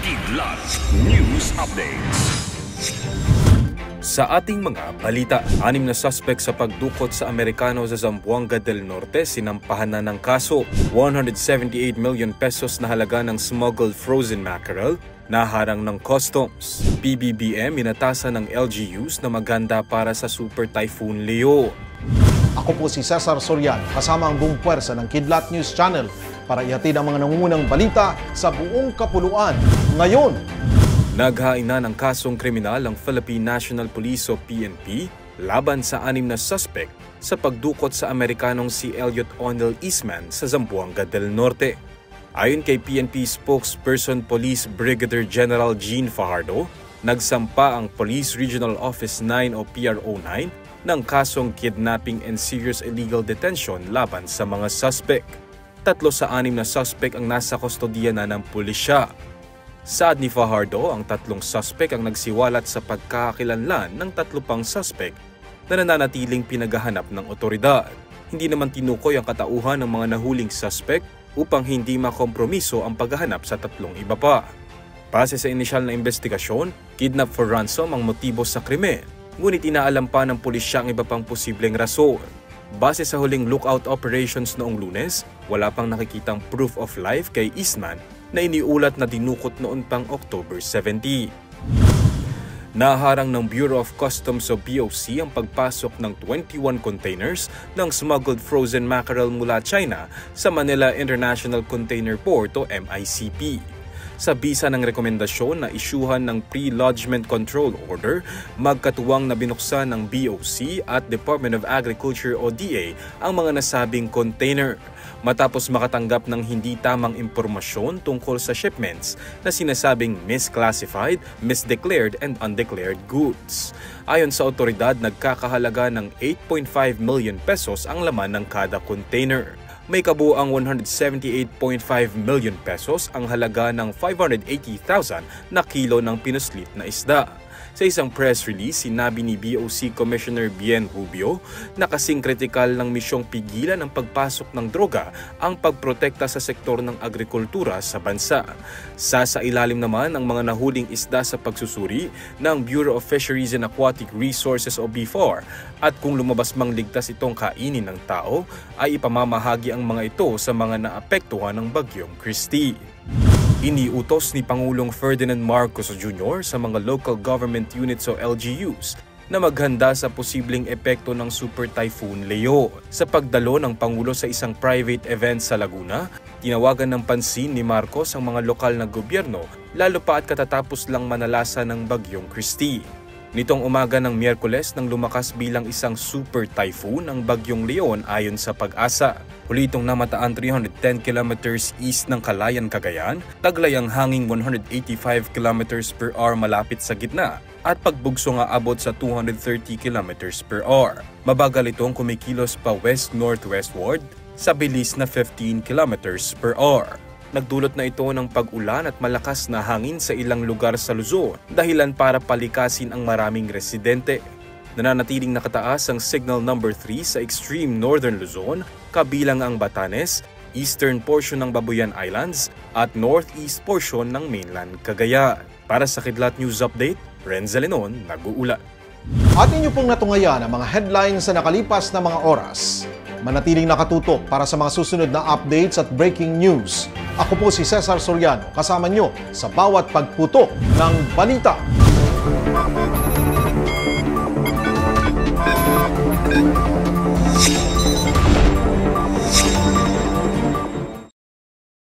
Kidlat News Updates. Sa ating mga balita, 6 na suspect sa pagdukot sa Amerikano sa Zamboanga del Norte sinampahan na ng kaso. 178 million pesos na halaga ng smuggled frozen mackerel naharang ng customs. PBBM inatasan ng LGUs na maghanda para sa Super Typhoon Leo. Ako po si Cesar Soriano, kasama ang buong puwersa ng Kidlat News Channel para ihatid ang mga nangungunang balita sa buong kapuluan. Ngayon, naghain na ng kasong kriminal ang Philippine National Police o PNP laban sa 6 na suspect sa pagdukot sa Amerikanong si Elliot O'Neill Eastman sa Zamboanga del Norte. Ayon kay PNP spokesperson Police Brigadier General Gene Fajardo, nagsampa ang Police Regional Office 9 o PRO9 ng kasong kidnapping and serious illegal detention laban sa mga suspect. 3 sa 6 na suspect ang nasa kustodiya na ng pulisya. Saad ni Fajardo, ang 3 suspect ang nagsiwalat sa pagkakakilanlan ng 3 pang suspect na nananatiling pinaghahanap ng otoridad. Hindi naman tinukoy ang katauhan ng mga nahuling suspect upang hindi makompromiso ang paghahanap sa 3 iba pa. Base sa inisyal na investigasyon, kidnap for ransom ang motibo sa krimen, ngunit inaalam pa ng pulisya ang iba pang posibleng rason. Base sa huling lookout operations noong Lunes, wala pang nakikitang proof of life kay Eastman na iniulat na dinukot noon pang October 17. Naharang ng Bureau of Customs o BOC ang pagpasok ng 21 containers ng smuggled frozen mackerel mula China sa Manila International Container Port o MICP. Sa bisa ng rekomendasyon na isyuhan ng Pre-Lodgement Control Order, magkatuwang na binuksan ng BOC at Department of Agriculture o DA ang mga nasabing container matapos makatanggap ng hindi tamang impormasyon tungkol sa shipments na sinasabing misclassified, misdeclared and undeclared goods. Ayon sa otoridad, nagkakahalaga ng 8.5 million pesos ang laman ng kada container. May kabuang 178.5 million pesos ang halaga ng 580,000 na kilo ng pinuslit na isda. Sa isang press release, sinabi ni BOC Commissioner Bien Rubio na kasing kritikal ng misyong pigilan ang pagpasok ng droga ang pagprotekta sa sektor ng agrikultura sa bansa. Sasailalim naman ang mga nahuling isda sa pagsusuri ng Bureau of Fisheries and Aquatic Resources o BFAR at kung lumabas mang ligtas itong kainin ng tao, ay ipamamahagi ang mga ito sa mga naapektuhan ng Bagyong Christy. Iniutos ni Pangulong Ferdinand Marcos Jr. sa mga local government units o LGUs na maghanda sa posibleng epekto ng Super Typhoon Leo. Sa pagdalo ng Pangulo sa isang private event sa Laguna, tinawagan ng pansin ni Marcos ang mga lokal na gobyerno lalo pa at katatapos lang manalasa ng Bagyong Christy. Nitong umaga ng Miyerkules nang lumakas bilang isang super typhoon ang Bagyong Leon ayon sa Pag-asa. Huli itong namataan 310 kilometers east ng Calayan, Cagayan, taglay ang hanging 185 kilometers per hour malapit sa gitna at pagbugso nga abot sa 230 kilometers per hour. Mabagal itong kumikilos pa west-northwestward sa bilis na 15 kilometers per hour. Nagdulot na ito ng pag-ulan at malakas na hangin sa ilang lugar sa Luzon, dahilan para palikasin ang maraming residente. Nananatiling nakataas ang signal number 3 sa extreme northern Luzon, kabilang ang Batanes, eastern portion ng Babuyan Islands at northeast portion ng mainland Cagayan. Para sa Kidlat News Update, Renza Lenon, nag-uulat. At inyo pong natungayan ang mga headlines sa nakalipas na mga oras. Manatiling nakatutok para sa mga susunod na updates at breaking news. Ako po si Cesar Soriano, kasama nyo sa bawat pagputok ng balita.